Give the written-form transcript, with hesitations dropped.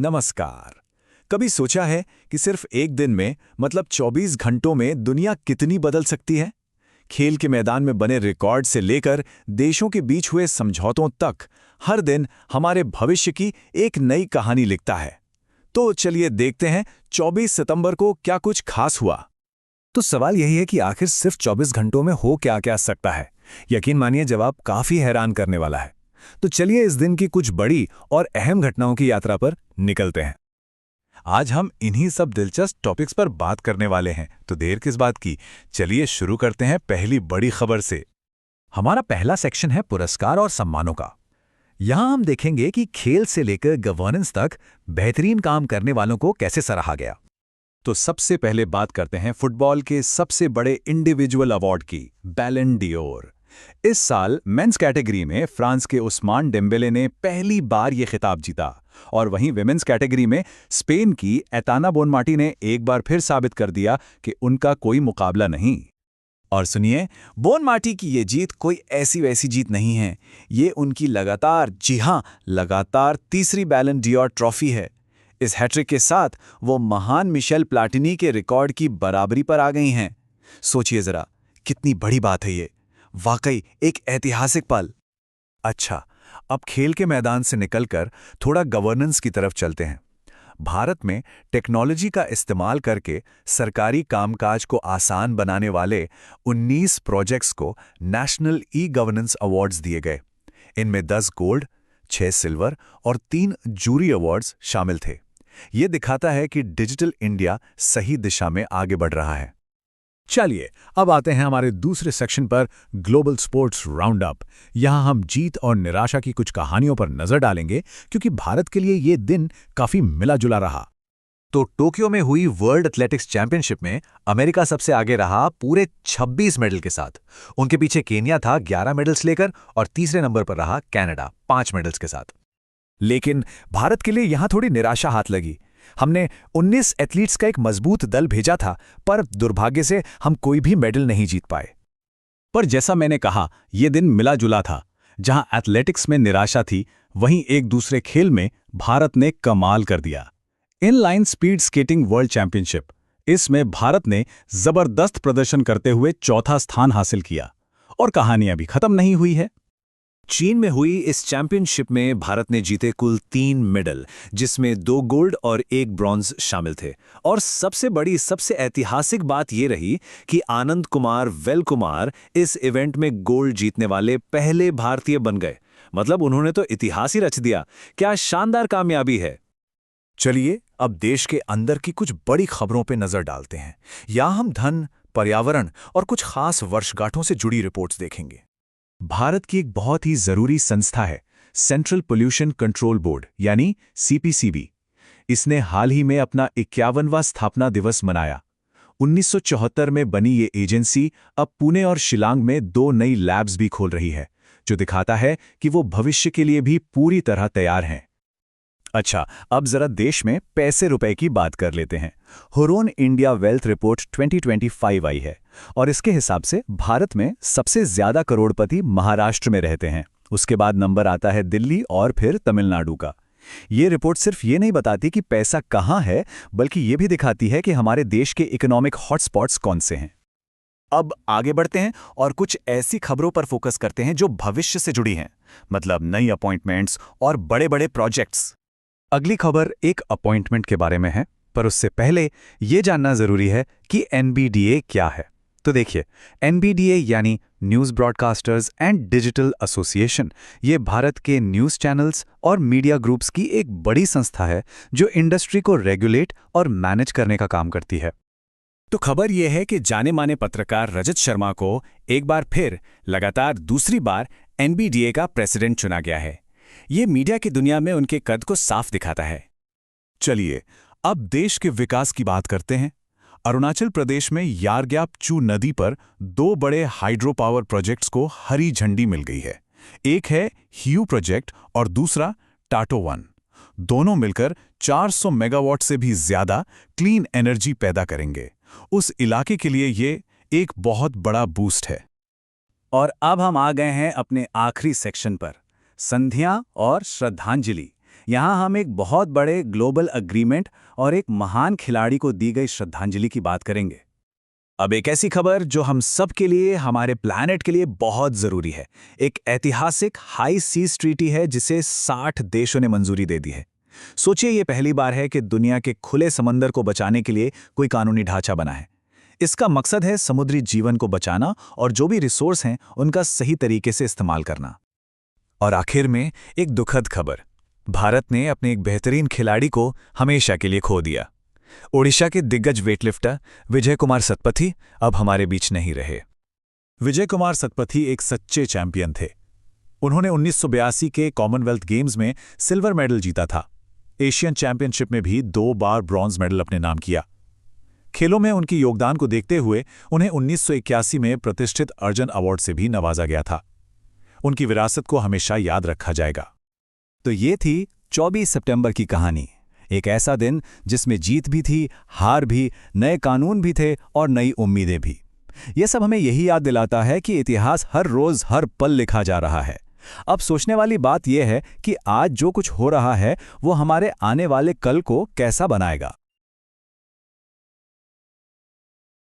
नमस्कार। कभी सोचा है कि सिर्फ एक दिन में मतलब 24 घंटों में दुनिया कितनी बदल सकती है? खेल के मैदान में बने रिकॉर्ड से लेकर देशों के बीच हुए समझौतों तक हर दिन हमारे भविष्य की एक नई कहानी लिखता है। तो चलिए देखते हैं 24 सितंबर को क्या कुछ खास हुआ। तो सवाल यही है कि आखिर सिर्फ 24 घंटों में हो क्या क्या सकता है। यकीन मानिए जवाब काफी हैरान करने वाला है। तो चलिए इस दिन की कुछ बड़ी और अहम घटनाओं की यात्रा पर निकलते हैं। आज हम इन्हीं सब दिलचस्प टॉपिक्स पर बात करने वाले हैं, तो देर किस बात की, चलिए शुरू करते हैं पहली बड़ी खबर से। हमारा पहला सेक्शन है पुरस्कार और सम्मानों का। यहां हम देखेंगे कि खेल से लेकर गवर्नेंस तक बेहतरीन काम करने वालों को कैसे सराहा गया। तो सबसे पहले बात करते हैं फुटबॉल के सबसे बड़े इंडिविजुअल अवार्ड की, बैलन डी'ओर। इस साल मेंस कैटेगरी में फ्रांस के उस्मान डेम्बेले ने पहली बार ये खिताब जीता, और वहीं विमेंस कैटेगरी में स्पेन की एताना बोनमाटी ने एक बार फिर साबित कर दिया कि उनका कोई मुकाबला नहीं। और सुनिए, बोनमाटी की ये जीत कोई ऐसी वैसी जीत नहीं है। ये उनकी लगातार, जी हां, लगातार तीसरी बैलन डी'ओर ट्रॉफी है। इस हैट्रिक के साथ वो महान मिशेल प्लाटिनी के रिकॉर्ड की बराबरी पर आ गई हैं। सोचिए जरा, कितनी बड़ी बात है ये, वाकई एक ऐतिहासिक पल। अच्छा, अब खेल के मैदान से निकलकर थोड़ा गवर्नेंस की तरफ चलते हैं। भारत में टेक्नोलॉजी का इस्तेमाल करके सरकारी कामकाज को आसान बनाने वाले 19 प्रोजेक्ट्स को नेशनल ई-गवर्नेंस अवार्ड्स दिए गए। इनमें 10 गोल्ड, 6 सिल्वर और 3 जूरी अवार्ड्स शामिल थे। ये दिखाता है कि डिजिटल इंडिया सही दिशा में आगे बढ़ रहा है। चलिए अब आते हैं हमारे दूसरे सेक्शन पर, ग्लोबल स्पोर्ट्स राउंड अप। यहां हम जीत और निराशा की कुछ कहानियों पर नजर डालेंगे, क्योंकि भारत के लिए ये दिन काफी मिला जुला रहा। तो टोक्यो में हुई वर्ल्ड एथलेटिक्स चैंपियनशिप में अमेरिका सबसे आगे रहा, पूरे 26 मेडल के साथ। उनके पीछे केन्या था 11 मेडल्स लेकर, और तीसरे नंबर पर रहा कनाडा 5 मेडल्स के साथ। लेकिन भारत के लिए यहां थोड़ी निराशा हाथ लगी। हमने 19 एथलीट्स का एक मजबूत दल भेजा था, पर दुर्भाग्य से हम कोई भी मेडल नहीं जीत पाए। पर जैसा मैंने कहा, यह दिन मिला जुला था। जहां एथलेटिक्स में निराशा थी, वहीं एक दूसरे खेल में भारत ने कमाल कर दिया। Inline speed skating world championship, इसमें भारत ने जबरदस्त प्रदर्शन करते हुए चौथा स्थान हासिल किया। और कहानी अभी खत्म नहीं हुई है। चीन में हुई इस चैंपियनशिप में भारत ने जीते कुल 3 मेडल, जिसमें 2 गोल्ड और 1 ब्रॉन्ज शामिल थे। और सबसे बड़ी, सबसे ऐतिहासिक बात यह रही कि आनंद कुमार वेल कुमार इस इवेंट में गोल्ड जीतने वाले पहले भारतीय बन गए। मतलब उन्होंने तो इतिहास ही रच दिया। क्या शानदार कामयाबी है। चलिए अब देश के अंदर की कुछ बड़ी खबरों पर नजर डालते हैं। यहां हम धन, पर्यावरण और कुछ खास वर्षगांठों से जुड़ी रिपोर्ट्स देखेंगे। भारत की एक बहुत ही जरूरी संस्था है सेंट्रल पोल्यूशन कंट्रोल बोर्ड, यानी सीपीसीबी। इसने हाल ही में अपना 51वां स्थापना दिवस मनाया। 1974 में बनी ये एजेंसी अब पुणे और शिलांग में 2 नई लैब्स भी खोल रही है, जो दिखाता है कि वो भविष्य के लिए भी पूरी तरह तैयार हैं। अच्छा, अब जरा देश में पैसे रुपए की बात कर लेते हैं। हुरोन इंडिया वेल्थ रिपोर्ट 2025 आई है, और इसके हिसाब से भारत में सबसे ज्यादा करोड़पति महाराष्ट्र में रहते हैं। उसके बाद नंबर आता है दिल्ली और फिर तमिलनाडु का। ये रिपोर्ट सिर्फ ये नहीं बताती कि पैसा कहाँ है, बल्कि ये भी दिखाती है कि हमारे देश के इकोनॉमिक हॉटस्पॉट्स कौन से हैं। अब आगे बढ़ते हैं और कुछ ऐसी खबरों पर फोकस करते हैं जो भविष्य से जुड़ी हैं, मतलब नई अपॉइंटमेंट्स और बड़े बड़े प्रोजेक्ट्स। अगली खबर एक अपॉइंटमेंट के बारे में है, पर उससे पहले ये जानना जरूरी है कि एनबीडीए क्या है। तो देखिए, एनबीडीए यानी news broadcasters and digital association, ये भारत के न्यूज़ चैनल्स और मीडिया ग्रुप्स की एक बड़ी संस्था है जो इंडस्ट्री को रेगुलेट और मैनेज करने का काम करती है। तो खबर यह है कि जाने माने पत्रकार रजत शर्मा को एक बार फिर लगातार दूसरी बार एनबीडीए का प्रेसिडेंट चुना गया है। ये मीडिया की दुनिया में उनके कद को साफ दिखाता है। चलिए अब देश के विकास की बात करते हैं। अरुणाचल प्रदेश में यारग्याप-चू नदी पर 2 बड़े हाइड्रो पावर प्रोजेक्ट्स को हरी झंडी मिल गई है। एक है हियू प्रोजेक्ट और दूसरा टाटो 1। दोनों मिलकर 400 मेगावाट से भी ज्यादा क्लीन एनर्जी पैदा करेंगे। उस इलाके के लिए ये एक बहुत बड़ा बूस्ट है। और अब हम आ गए हैं अपने आखिरी सेक्शन पर, संध्या और श्रद्धांजलि। यहाँ हम एक बहुत बड़े ग्लोबल एग्रीमेंट और एक महान खिलाड़ी को दी गई श्रद्धांजलि की बात करेंगे। अब एक ऐसी खबर जो हम सब के लिए, हमारे प्लैनेट के लिए बहुत जरूरी है। एक ऐतिहासिक हाई सीज ट्रीटी है जिसे 60 देशों ने मंजूरी दे दी है। सोचिए, ये पहली बार है कि दुनिया के खुले समंदर को बचाने के लिए कोई कानूनी ढांचा बना है। इसका मकसद है समुद्री जीवन को बचाना और जो भी रिसोर्स हैं उनका सही तरीके से इस्तेमाल करना। और आखिर में एक दुखद खबर, भारत ने अपने एक बेहतरीन खिलाड़ी को हमेशा के लिए खो दिया। ओडिशा के दिग्गज वेटलिफ्टर विजय कुमार सतपथी अब हमारे बीच नहीं रहे। विजय कुमार सतपथी एक सच्चे चैंपियन थे। उन्होंने 1982 के कॉमनवेल्थ गेम्स में सिल्वर मेडल जीता था। एशियन चैंपियनशिप में भी 2 बार ब्रॉन्ज मेडल अपने नाम किया। खेलों में उनकी योगदान को देखते हुए उन्हें 1981 में प्रतिष्ठित अर्जुन अवार्ड से भी नवाजा गया था। उनकी विरासत को हमेशा याद रखा जाएगा। तो ये थी 24 सितंबर की कहानी। एक ऐसा दिन जिसमें जीत भी थी, हार भी, नए कानून भी थे और नई उम्मीदें भी। ये सब हमें यही याद दिलाता है कि इतिहास हर रोज हर पल लिखा जा रहा है। अब सोचने वाली बात यह है कि आज जो कुछ हो रहा है वो हमारे आने वाले कल को कैसा बनाएगा।